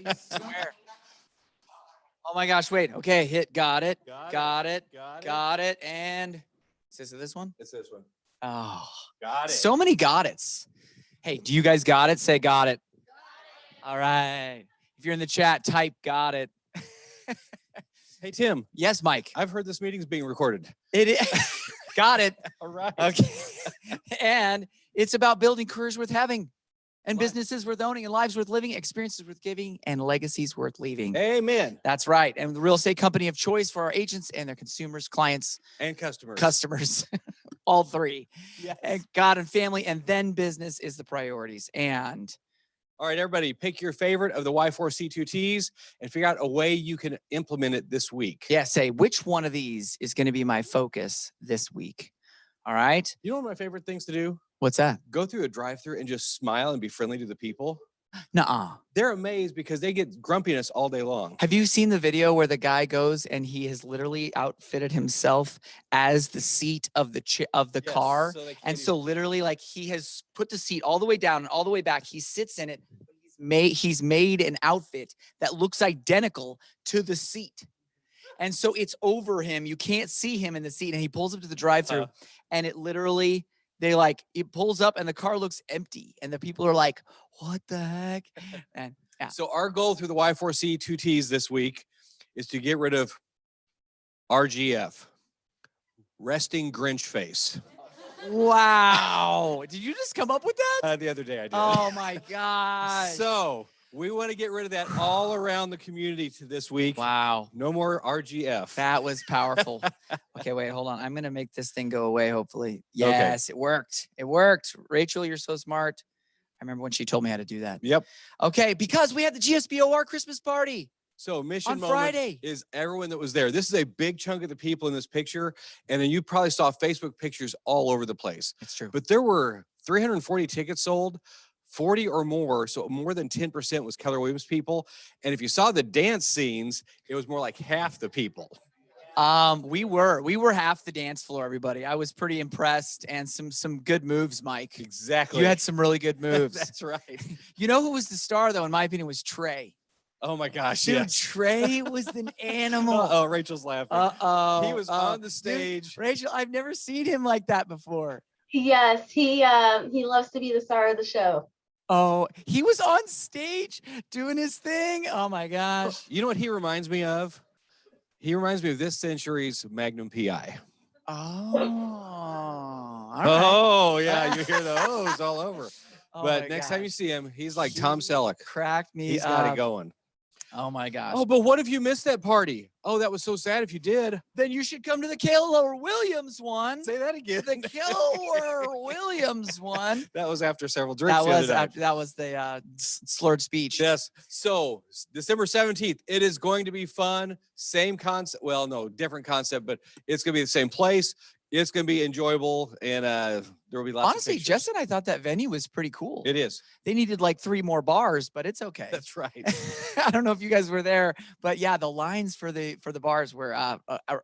I swear. Oh my gosh, wait. Okay, hit got it. Got it. And is this one? It's this one. Oh, Got it. so many got it's. Hey, do you guys got it? Say got it. All right. If you're in the chat, type got it. Hey, Tim. Yes, Mike. I've heard this meeting's being recorded. It is. Got it. All right. Okay. And it's about building careers worth having and What? businesses worth owning and lives worth living, experiences worth giving, and legacies worth leaving. Amen. That's right. And the real estate company of choice for our agents and their consumers, clients, And customers. customers, all three. Yes. And God and family, and then business is the priorities. And All right, everybody, pick your favorite of the Y4C2Ts and figure out a way you can implement it this week. yeah, say which one of these is going to be my focus this week. All right. You know one of my favorite things to do? What's that? Go through a drive-through and just smile and be friendly to the people. Nuh-uh. They're amazed because they get grumpiness all day long. Have you seen the video where the guy goes and he has literally outfitted himself as the seat of the Yes, car? so they can't And even- so literally like he has put the seat all the way down and all the way back. He sits in it. He's made an outfit that looks identical to the seat. And so it's over him. You can't see him in the seat. And he pulls up to the drive-through and it literally, it pulls up and the car looks empty. And the people are like, what the heck? And yeah. So our goal through the Y4C2Ts this week is to get rid of RGF, resting Grinch face. Wow. Did you just come up with that? The other day I did. Oh my gosh. So we want to get rid of that all around the community to this week. Wow. No more RGF. That was powerful. Okay, wait, hold on. I'm going to make this thing go away, hopefully. Yes, it worked. It worked. Rachel, you're so smart. I remember when she told me how to do that. Yep. Okay, because we had the GSBOR Christmas party. So mission On moment Friday. is everyone that was there. This is a big chunk of the people in this picture. And then you probably saw Facebook pictures all over the place. It's true. But there were 340 tickets sold, 40 or more. So more than 10% was Keller Williams people. And if you saw the dance scenes, it was more like half the people. We were half the dance floor, everybody. I was pretty impressed and some good moves, Mike. Exactly. You had some really good moves. That's right. You know who was the star though, in my opinion, was Trey. Oh my gosh. Dude, Yes. Trey was an animal. Oh, Rachel's laughing. Uh-oh. He was on the stage. Dude, Rachel, I've never seen him like that before. Yes, he loves to be the star of the show. Oh, he was on stage doing his thing. Oh my gosh. You know what he reminds me of? He reminds me of this century's Magnum PI. Oh. All right. Oh, yeah. You hear the O's all over. Oh But my next time you gosh. see him, he's like Tom Selleck. Cracked me He's got up. it going. Oh my gosh. Oh, but what if you missed that party? Oh, that was so sad if you did. Then you should come to the Keller Williams one. Say that again. The Keller Williams one. That was after several drinks. That the other was night. after, that was the slurred speech. Yes. So December 17th, it is going to be fun. Same concept. Well, no, different concept, but it's going to be the same place. It's going to be enjoyable, and there will be lots Honestly, of pictures. Jess and I thought that venue was pretty cool. It is. They needed like 3 more bars, but it's okay. That's right. I don't know if you guys were there, but yeah, the lines for the bars were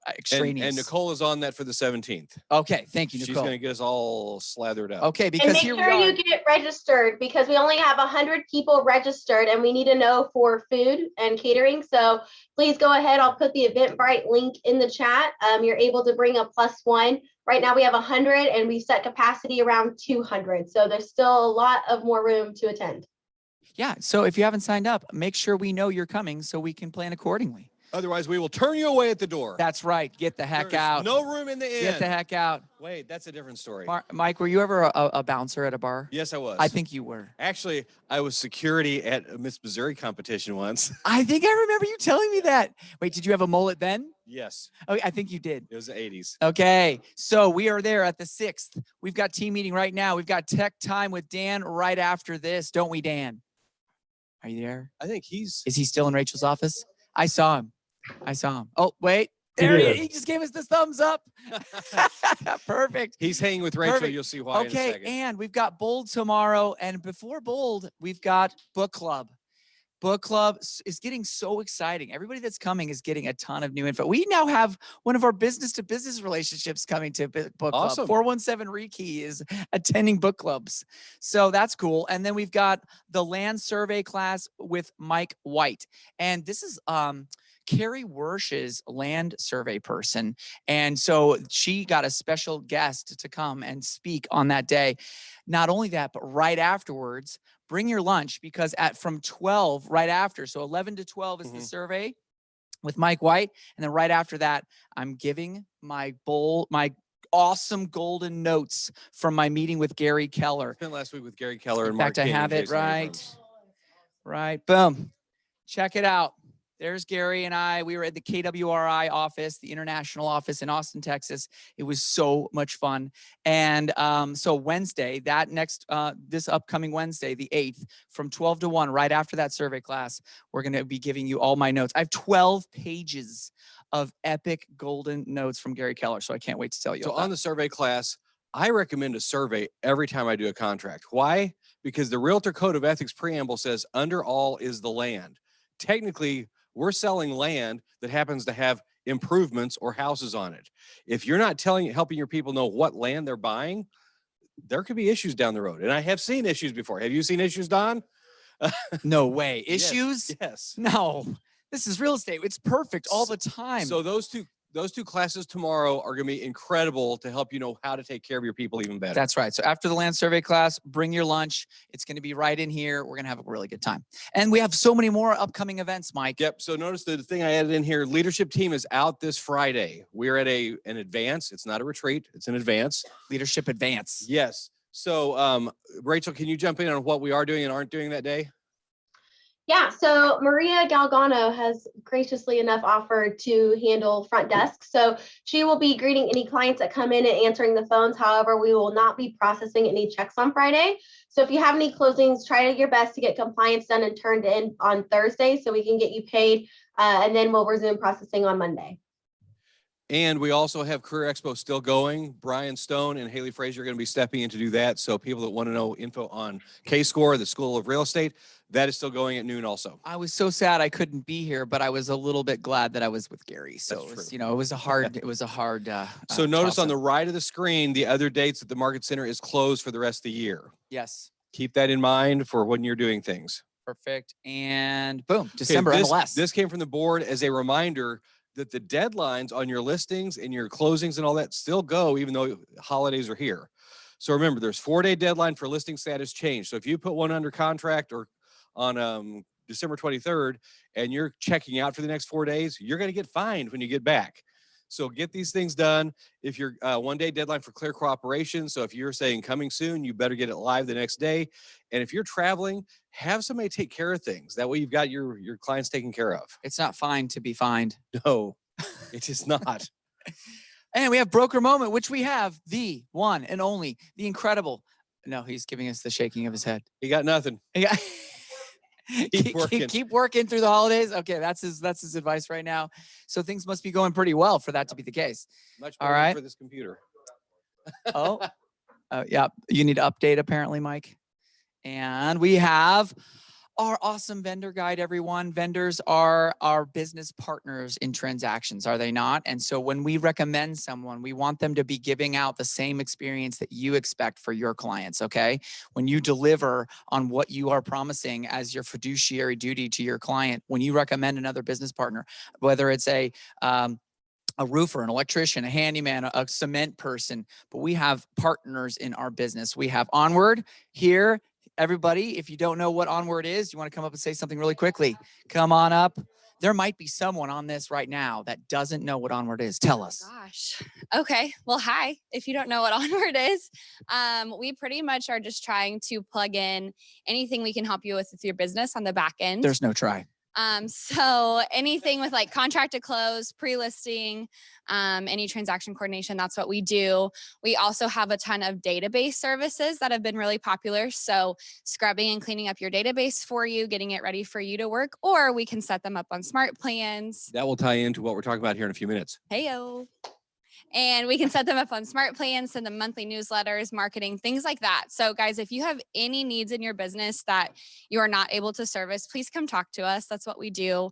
extraneous. And Nicole is on that for the 17th. Okay, thank you, She's Nicole. going to get us all slathered up. Okay, And because make here sure we are. you get registered because we only have 100 people registered and we need to know for food and catering. So please go ahead. I'll put the Eventbrite link in the chat. You're able to bring a +1. Right now we have 100 and we set capacity around 200. So there's still a lot of more room to attend. Yeah, so if you haven't signed up, make sure we know you're coming so we can plan accordingly. Otherwise, we will turn you away at the door. That's right. Get the heck There's out. No room in the inn. Get the heck out. Wait, that's a different story. Mike, were you ever a bouncer at a bar? Yes, I was. I think you were. Actually, I was security at a Miss Missouri competition once. I think I remember you telling me that. Wait, did you have a mullet then? Yes, Oh, I think you did. it was the 80s. Okay, so we are there at the 6th. We've got team meeting right now. We've got tech time with Dan right after this, don't we, Dan? Are you there? I think he's. Is he still in Rachel's office? I saw him. Oh, wait. There he just gave us the thumbs up. Perfect. He's hanging with Rachel. Perfect. You'll see why in a Okay, second. and we've got Bold tomorrow. And before Bold, we've got book club. Book club is getting so exciting. Everybody that's coming is getting a ton of new info. We now have one of our business to business relationships coming to book club. Awesome. 417 Reiki is attending book clubs. So that's cool. And then we've got the land survey class with Mike White. And this is Carrie Wersch's land survey person. And so she got a special guest to come and speak on that day. Not only that, but right afterwards, bring your lunch, because from 12 right after, so 11 to 12 is the survey with Mike White. And then right after that, I'm giving my awesome golden notes from my meeting with Gary Keller. Spent last week with Gary Keller In and fact, Mark I King and have it Jason right. Abrams. Right. Boom. Check it out. There's Gary and I. We were at the KWRI office, the international office in Austin, Texas. It was so much fun. And so Wednesday, this upcoming Wednesday, the 8th, from 12 to 1, right after that survey class, we're going to be giving you all my notes. I have 12 pages of epic golden notes from Gary Keller. So I can't wait to tell you. So all that. on the survey class, I recommend a survey every time I do a contract. Why? Because the Realtor Code of Ethics preamble says under all is the land. Technically, we're selling land that happens to have improvements or houses on it. If you're not helping your people know what land they're buying, there could be issues down the road. And I have seen issues before. Have you seen issues, Don? No way. Yes, Issues? Yes. No. This is real estate. It's perfect all the time. So those two classes tomorrow are going to be incredible to help you know how to take care of your people even better. That's right. So after the land survey class, bring your lunch. It's going to be right in here. We're going to have a really good time. And we have so many more upcoming events, Mike. Yep. So notice the thing I added in here, leadership team is out this Friday. We're at an advance. It's not a retreat. It's an advance. Leadership Advance. Yes. So Rachel, can you jump in on what we are doing and aren't doing that day? Yeah, so Maria Galgano has graciously enough offered to handle front desk. So she will be greeting any clients that come in and answering the phones. However, we will not be processing any checks on Friday. So if you have any closings, try your best to get compliance done and turned in on Thursday so we can get you paid. And then we'll resume processing on Monday. And we also have Career Expo still going. Brian Stone and Haley Frazier are going to be stepping in to do that. So people that want to know info on K-Score, the School of Real Estate, that is still going at noon also. I was so sad I couldn't be here, but I was a little bit glad that I was with Gary. So That's it was, true. it was a hard. So notice on toss-up. the right of the screen, the other dates that the Market Center is closed for the rest of the year. Yes. Keep that in mind for when you're doing things. Perfect. And boom, Okay, December MLS. This came from the board as a reminder that the deadlines on your listings and your closings and all that still go, even though holidays are here. So remember, there's 4-day deadline for listing status change. So if you put one under contract or on December 23rd and you're checking out for the next 4 days, you're going to get fined when you get back. So get these things done. If you're 1-day deadline for clear cooperation. So if you're saying coming soon, you better get it live the next day. And if you're traveling, have somebody take care of things. That way you've got your clients taken care of. It's not fine to be fined. No, it is not. And we have Broker Moment, which we have the one and only, the incredible. No, he's giving us the shaking of his head. He got nothing. Yeah. Keep working. Keep working through the holidays. Okay, that's his advice right now. So things must be going pretty well for that to be the case. Much All better right. for this computer. Oh, yeah. You need to update apparently, Mike. And we have our awesome vendor guide, everyone. Vendors are our business partners in transactions, are they not? And so when we recommend someone, we want them to be giving out the same experience that you expect for your clients, okay? When you deliver on what you are promising as your fiduciary duty to your client, when you recommend another business partner, whether it's a roofer, an electrician, a handyman, a cement person, but we have partners in our business. We have Onward here. Everybody, if you don't know what Onward is, you want to come up and say something really quickly. Come on up. There might be someone on this right now that doesn't know what Onward is. Tell us. Gosh. Okay. Well, hi. If you don't know what Onward is, we pretty much are just trying to plug in anything we can help you with your business on the back end. There's no try. So anything with like contract to close, pre-listing, any transaction coordination, that's what we do. We also have a ton of database services that have been really popular. So scrubbing and cleaning up your database for you, getting it ready for you to work, or we can set them up on smart plans. That will tie into what we're talking about here in a few minutes. Heyo. And we can set them up on smart plans, send them monthly newsletters, marketing, things like that. So guys, if you have any needs in your business that you are not able to service, please come talk to us. That's what we do.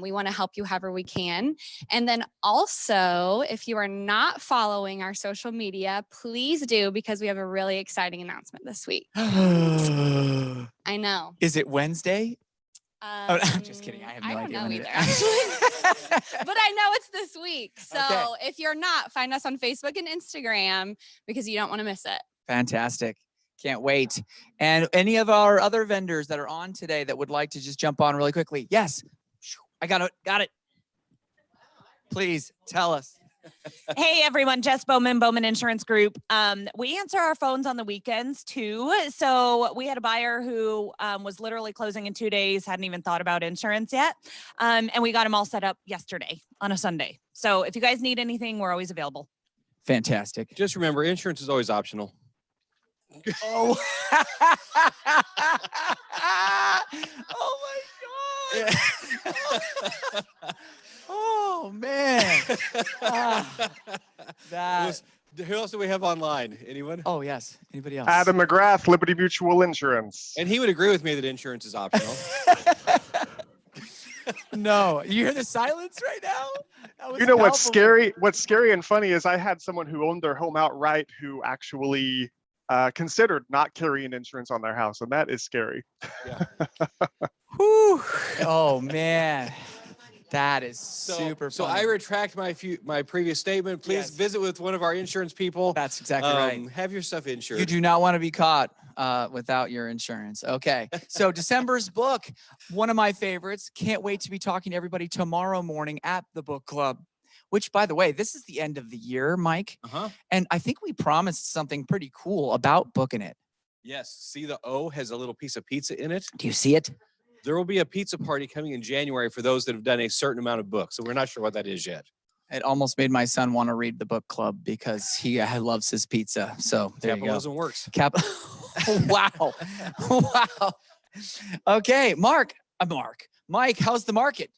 We want to help you however we can. And then also, if you are not following our social media, please do, because we have a really exciting announcement this week. I know. Is it Wednesday? Oh, I'm just kidding. I have no don't idea know when it either, is. actually. But I know it's this week. So Okay. if you're not, find us on Facebook and Instagram because you don't want to miss it. Fantastic. Can't wait. And any of our other vendors that are on today that would like to just jump on really quickly? Yes. I got it. Got it. Please tell us. Hey everyone, Jess Bowman, Bowman Insurance Group. We answer our phones on the weekends too. So we had a buyer who was literally closing in 2 days, hadn't even thought about insurance yet. And we got him all set up yesterday on a Sunday. So if you guys need anything, we're always available. Fantastic. Just remember, insurance is always optional. Oh. Oh my God. Oh man. Ah, that. Who else do we have online? Anyone? Oh yes. Anybody else? Adam McGrath, Liberty Mutual Insurance. And he would agree with me that insurance is optional. No. You hear the silence right now? That was You know what's palpable. scary? What's scary and funny is I had someone who owned their home outright who actually considered not carrying insurance on their house, and that is scary. Whew. Oh man. That is So, super so funny. I retract my previous statement. Please Yes. visit with one of our insurance people. That's exactly right. Have your stuff insured. You do not want to be caught without your insurance. Okay. So December's book, one of my favorites. Can't wait to be talking to everybody tomorrow morning at the book club, which by the way, this is the end of the year, Mike. Uh-huh. And I think we promised something pretty cool about booking it. Yes. See, the O has a little piece of pizza in it. Do you see it? There will be a pizza party coming in January for those that have done a certain amount of books. So we're not sure what that is yet. It almost made my son want to read the book club because he loves his pizza. So there you go. Capitalism works. Wow. Wow. Okay. Mike, how's the market?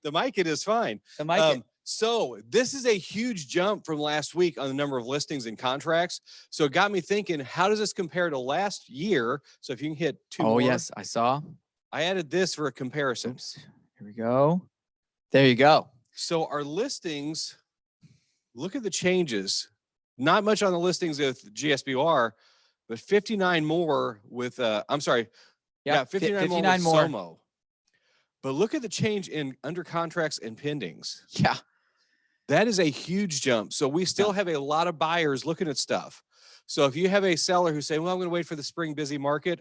The market is fine. The market. So this is a huge jump from last week on the number of listings and contracts. So it got me thinking, how does this compare to last year? So if you can hit two Oh more. yes, I saw. I added this for a comparison. Oops. Here we go. There you go. So our listings, look at the changes. Not much on the listings with GSBR, but 59 more with, I'm sorry. Yeah, 59 more with SOMO. But look at the change in under contracts and pendings. Yeah. That is a huge jump. So we still have a lot of buyers looking at stuff. So if you have a seller who's saying, well, I'm going to wait for the spring busy market,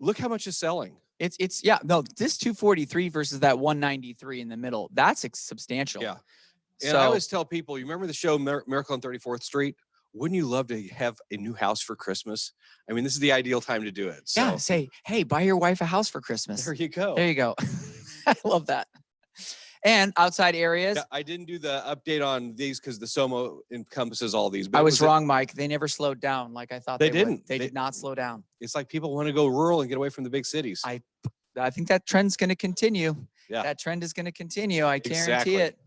look how much is selling. It's yeah, no, this 243 versus that 193 in the middle. That's substantial. Yeah. And So I always tell people, you remember the show Miracle on 34th Street? Wouldn't you love to have a new house for Christmas? I mean, this is the ideal time to do it. So yeah, say, hey, buy your wife a house for Christmas. there you go. There you go. I love that. And outside areas. Yeah, I didn't do the update on these because the SOMO encompasses all these. But I it was a- wrong, Mike. They never slowed down like I thought They would. didn't. They They- did not slow down. It's like people want to go rural and get away from the big cities. I think that trend's going to continue. Yeah. That trend is going to continue. I guarantee Exactly. it.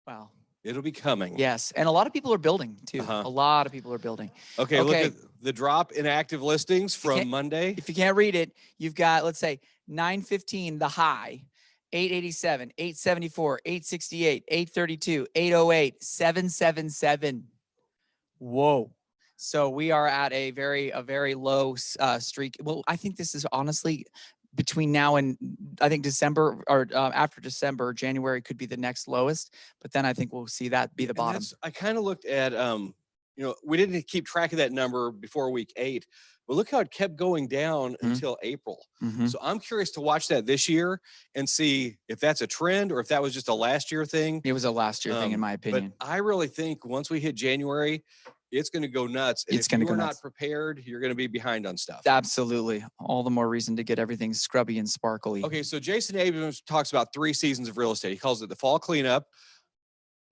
Wow. It'll be coming. Yes. And a lot of people are building too. Uh-huh. A lot of people are building. Okay, look Okay. at the drop in active listings from can't- Monday. If you can't read it, you've got, let's say, 915, the high, 887, 874, 868, 832, 808, 777. Whoa. So we are at a very low streak. Well, I think this is honestly between now and I think December or after December, January could be the next lowest. But then I think we'll see that be the And bottom. that's- I kind of looked at, we didn't keep track of that number before week 8, but look how it kept going down Mhm. until April. Mhm. So I'm curious to watch that this year and see if that's a trend or if that was just a last year thing. It was a last year thing, in my opinion. But I really think once we hit January, it's going to go nuts. And It's if gonna you go are nuts. not prepared, you're going to be behind on stuff. Absolutely. All the more reason to get everything scrubby and sparkly. Okay, so Jason Abrams talks about 3 seasons of real estate. He calls it the fall cleanup,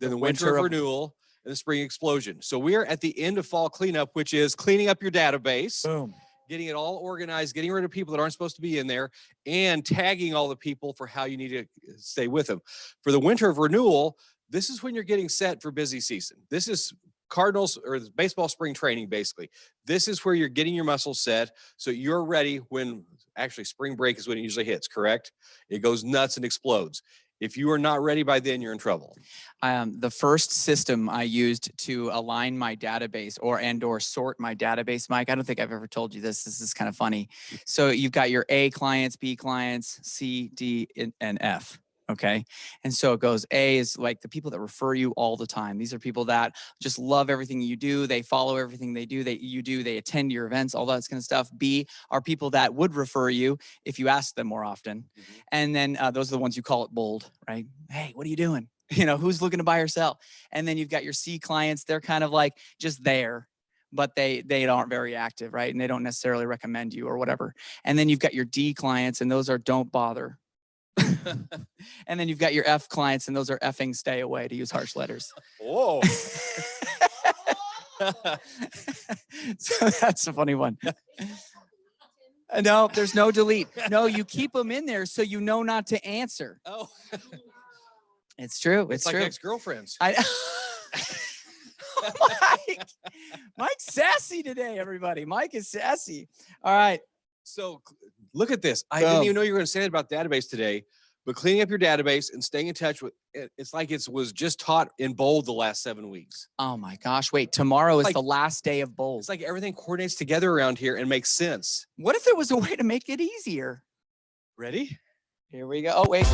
then the winter of renewal, and the spring explosion. So we're at the end of fall cleanup, which is cleaning up your database, Boom. getting it all organized, getting rid of people that aren't supposed to be in there, and tagging all the people for how you need to stay with them. For the winter of renewal, This is when you're getting set for busy season. This is Cardinals or baseball spring training, basically. This is where you're getting your muscles set so you're ready when actually spring break is when it usually hits, correct? It goes nuts and explodes. If you are not ready by then, you're in trouble. The first system I used to align my database or sort my database, Mike, I don't think I've ever told you this. This is kind of funny. So you've got your A clients, B clients, C, D, and F. Okay. And so it goes, A is like the people that refer you all the time. These are people that just love everything you do. They follow everything they do, they attend your events, all that kind of stuff. B are people that would refer you if you ask them more often. And then those are the ones you call it bold, right? Hey, what are you doing? You know, who's looking to buy or sell? And then you've got your C clients. They're kind of like just there, but they aren't very active, right? And they don't necessarily recommend you or whatever. And then you've got your D clients, and those are don't bother. And then you've got your F clients, and those are effing stay away, to use harsh letters. Whoa. So that's a funny one. No, there's no delete. No, you keep them in there so you know not to answer. Oh, It's true. it's It's like true. ex-girlfriends. Mike's sassy today, everybody. Mike is sassy. All right. So look at this. I didn't Boom. even know you were going to say that about database today, but cleaning up your database and staying in touch with it, it's like it was just taught in bold the last 7 weeks. Oh my gosh. Wait, tomorrow is Like- the last day of bowls. It's like everything coordinates together around here and makes sense. What if there was a way to make it easier? Ready? Here we go. Oh, wait.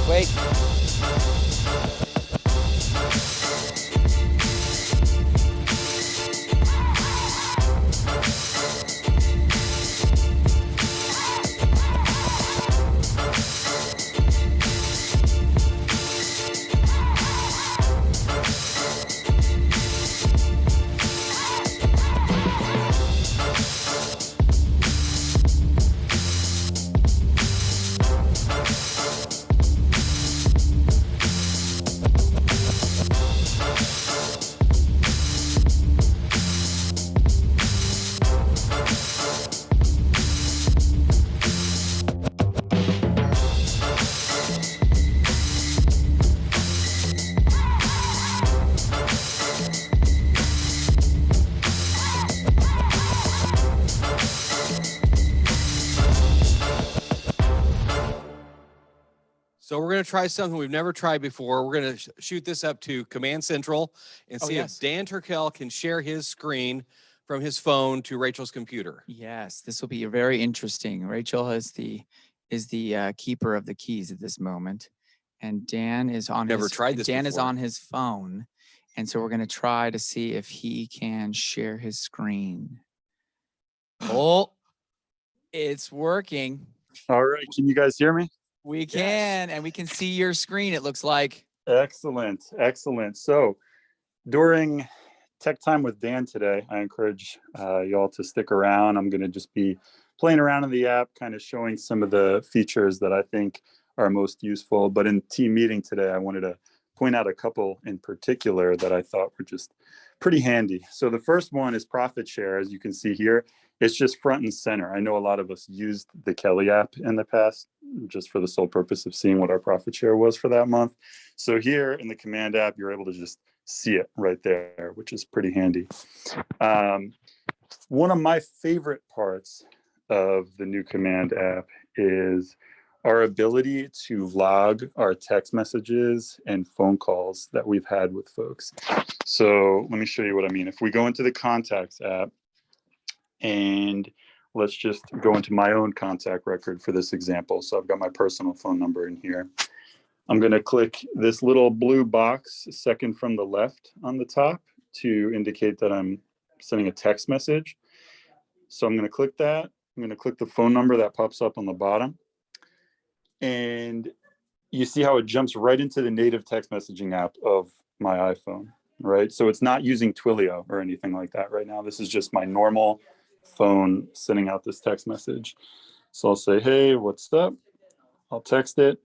So we're going to try something we've never tried before. We're going to shoot this up to Command Central and Oh, see yes. if Dan Turkel can share his screen from his phone to Rachel's computer. Yes, this will be very interesting. Rachel is the keeper of the keys at this moment, and Dan is on. Never tried this Dan is before. on his phone, and so we're going to try to see if he can share his screen. Oh, it's working. All right, can you guys hear me? We can, and we can see your screen. It looks like. Excellent, excellent. So during Tech Time with Dan today, I encourage y'all to stick around. I'm going to just be playing around in the app, kind of showing some of the features that I think are most useful. But in team meeting today, I wanted to point out a couple in particular that I thought were just pretty handy. So the first one is profit share. As you can see here, it's just front and center. I know a lot of us used the Kelly app in the past just for the sole purpose of seeing what our profit share was for that month. So here in the Command app, you're able to just see it right there, which is pretty handy. One of my favorite parts of the new Command app is our ability to log our text messages and phone calls that we've had with folks. So let me show you what I mean. If we go into the Contacts app, and let's just go into my own contact record for this example. So I've got my personal phone number in here. I'm going to click this little blue box second from the left on the top to indicate that I'm sending a text message. So I'm going to click that. I'm going to click the phone number that pops up on the bottom. And you see how it jumps right into the native text messaging app of my iPhone, right? So it's not using Twilio or anything like that right now. This is just my normal phone sending out this text message. So I'll say, hey, what's up? I'll text it.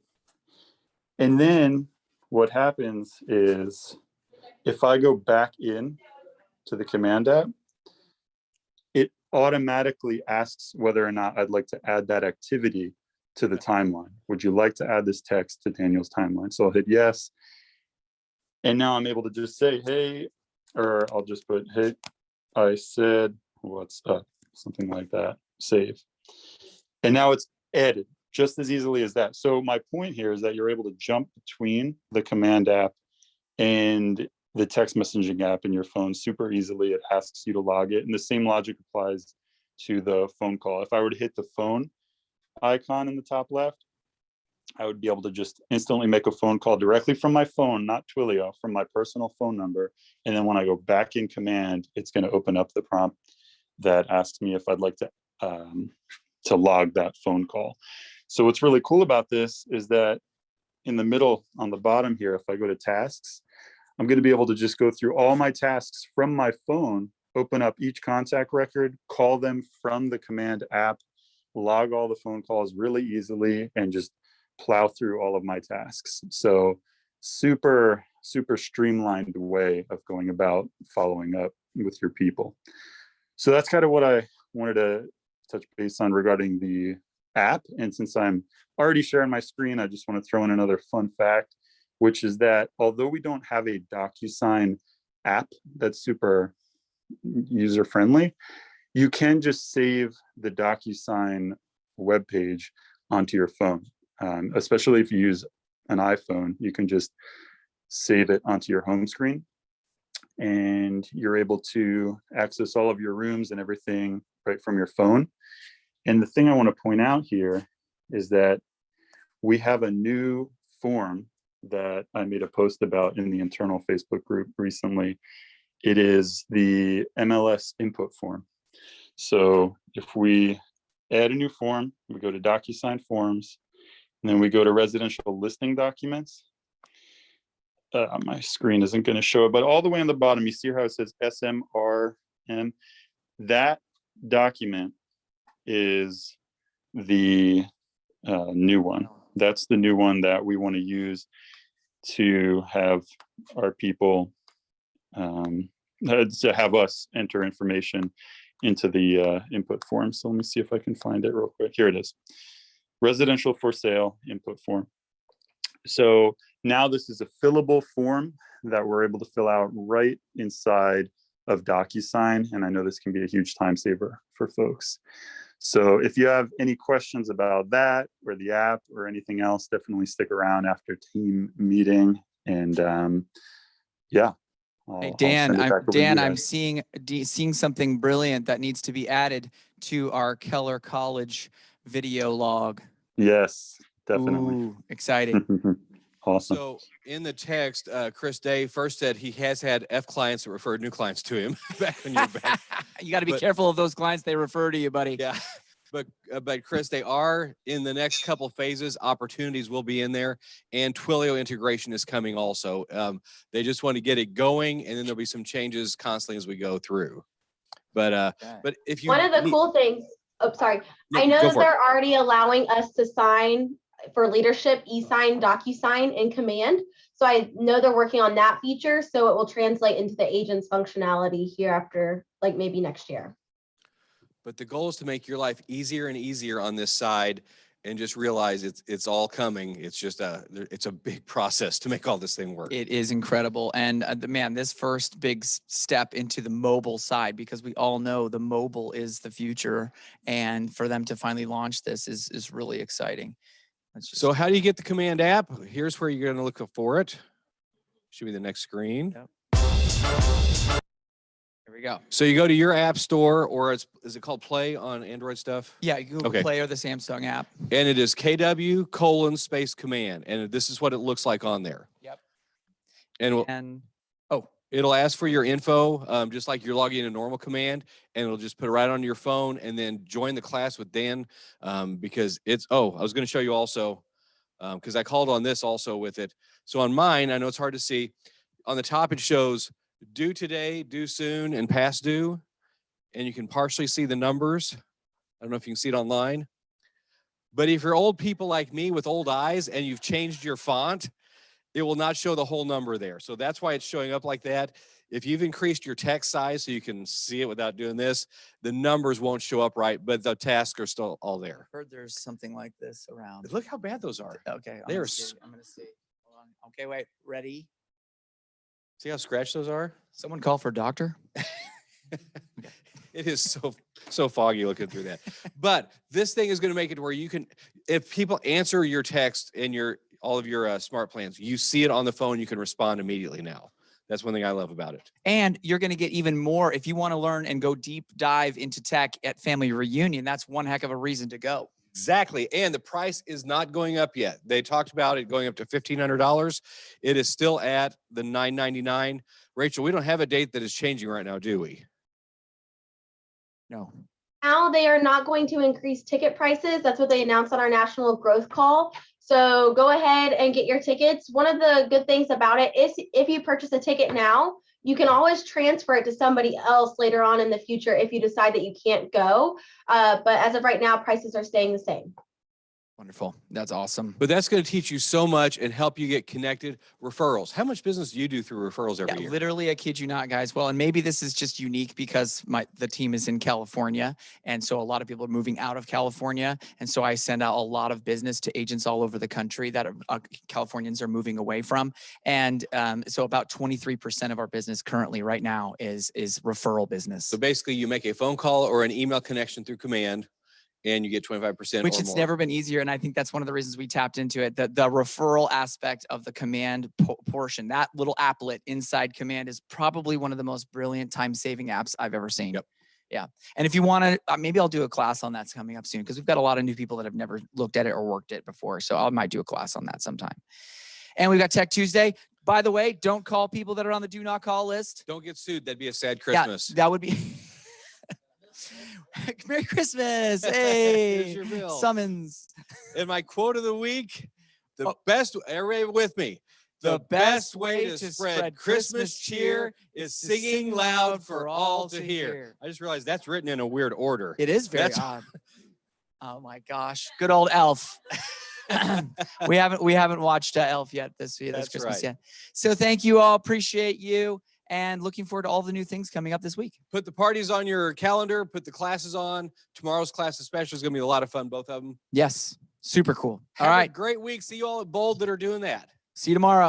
And then what happens is if I go back in to the Command app, it automatically asks whether or not I'd like to add that activity to the timeline. Would you like to add this text to Daniel's timeline? So I'll hit yes. And now I'm able to just say, hey, or I'll just put, hey, I said, what's up? Something like that, save. And now it's added just as easily as that. So my point here is that you're able to jump between the command app and the text messaging app in your phone super easily. It asks you to log it. And the same logic applies to the phone call. If I were to hit the phone icon in the top left, I would be able to just instantly make a phone call directly from my phone, not Twilio, from my personal phone number. And then when I go back in command, it's going to open up the prompt that asks me if I'd like to log that phone call. So what's really cool about this is that in the middle on the bottom here, if I go to tasks, I'm going to be able to just go through all my tasks from my phone, open up each contact record, call them from the command app, log all the phone calls really easily, and just plow through all of my tasks. So super, super streamlined way of going about following up with your people. So that's kind of what I wanted to touch base on regarding the app. And since I'm already sharing my screen, I just want to throw in another fun fact, which is that although we don't have a DocuSign app that's super user-friendly, you can just save the DocuSign webpage onto your phone. Especially if you use an iPhone, you can just save it onto your home screen and you're able to access all of your rooms and everything right from your phone. And the thing I want to point out here is that we have a new form that I made a post about in the internal Facebook group recently. It is the MLS input form. So if we add a new form, we go to DocuSign Forms, and then we go to residential listing documents. My screen isn't going to show it, but all the way on the bottom, you see how it says SMRM? That document is the new one. That's the new one that we want to use to have our people, to have us enter information into the input form. So let me see if I can find it real quick. Here it is. Residential for sale input form. So now this is a fillable form that we're able to fill out right inside of DocuSign. And I know this can be a huge time saver for folks. So if you have any questions about that or the app or anything else, definitely stick around after team meeting. And yeah. Hey, I'll Dan, send it back over to you I'm guys. seeing something brilliant that needs to be added to our Keller College video log. Yes, definitely. Ooh, exciting. Awesome. So in the text, Chris Day first said he has had F clients that referred new clients to him back when you're back. You got to be But- careful of those clients they refer to you, buddy. Yeah. But Chris, they are in the next couple phases. Opportunities will be in there, and Twilio integration is coming also. They just want to get it going, and then there'll be some changes constantly as we go through. But if you One of the need- cool things, oh, sorry. No, I know go that for it. they're already allowing us to sign for leadership, e-sign, DocuSign in Command. So I know they're working on that feature. So it will translate into the agent's functionality here after like maybe next year. But the goal is to make your life easier and easier on this side, and just realize it's all coming. It's just it's a big process to make all this thing work. It is incredible. And man, this first big step into the mobile side, because we all know the mobile is the future. And for them to finally launch this is really exciting. So how do you get the Command app? Here's where you're going to look for it. Should be the next screen. Yep. Here we go. So you go to your app store, or is it called Play on Android stuff? Yeah, Google Okay. Play or the Samsung app. And it is KW:\command. And this is what it looks like on there. Yep. And And it'll ask for your info, just like you're logging in a normal command, and it'll just put it right on your phone, and then join the class with Dan, because I was going to show you also, because I called on this also with it. So on mine, I know it's hard to see. On the top, it shows due today, due soon, and past due, and you can partially see the numbers. I don't know if you can see it online. But if you're old people like me with old eyes and you've changed your font, it will not show the whole number there. So that's why it's showing up like that. If you've increased your text size so you can see it without doing this, the numbers won't show up right, but the tasks are still all there. heard there's something like this around. Look how bad those are. Okay. They are I'm gonna see. Hold on. Okay, wait. Ready? See how scratched those are? Someone call for a doctor. It is so foggy looking through that. But this thing is going to make it where you can, if people answer your text and all of your smart plans, you see it on the phone, you can respond immediately now. That's one thing I love about it. And you're going to get even more if you want to learn and go deep dive into tech at Family Reunion. That's one heck of a reason to go. Exactly. And the price is not going up yet. They talked about it going up to $1,500. It is still at the $999. Rachel, we don't have a date that is changing right now, do we? No. Now they are not going to increase ticket prices. That's what they announced on our national growth call. So go ahead and get your tickets. One of the good things about it is if you purchase a ticket now, you can always transfer it to somebody else later on in the future if you decide that you can't go. But as of right now, prices are staying the same. Wonderful. That's awesome. But that's going to teach you so much and help you get connected. Referrals. How much business do you do through referrals every year? Literally, I kid you not, guys. Well, and maybe this is just unique because the team is in California. And so a lot of people are moving out of California. And so I send out a lot of business to agents all over the country that Californians are moving away from. And so about 23% of our business currently right now is referral business. So basically you make a phone call or an email connection through Command and you get 25% Which or it's more. never been easier. And I think that's one of the reasons we tapped into it. The referral aspect of the Command portion, that little applet inside Command is probably one of the most brilliant time-saving apps I've ever seen. Yep. Yeah. And if you want to, maybe I'll do a class on that's coming up soon because we've got a lot of new people that have never looked at it or worked it before. So I might do a class on that sometime. And we've got Tech Tuesday. By the way, don't call people that are on the do not call list. Don't get sued. That'd be a sad Christmas. Yeah, that would be. Merry Christmas. Here's Hey, your bill. summons. And my quote of the week, everybody with me. The best way to spread Christmas cheer is singing loud for all to hear. I just realized that's written in a weird order. It is very That's- odd. Oh my gosh. Good old Elf. we haven't watched Elf yet this That's Christmas right. yet. So thank you all. Appreciate you. And looking forward to all the new things coming up this week. Put the parties on your calendar, put the classes on. Tomorrow's class especially is going to be a lot of fun, both of them. Yes. Super cool. Have All a right. great week. See you all at Bold that are doing that. See you tomorrow.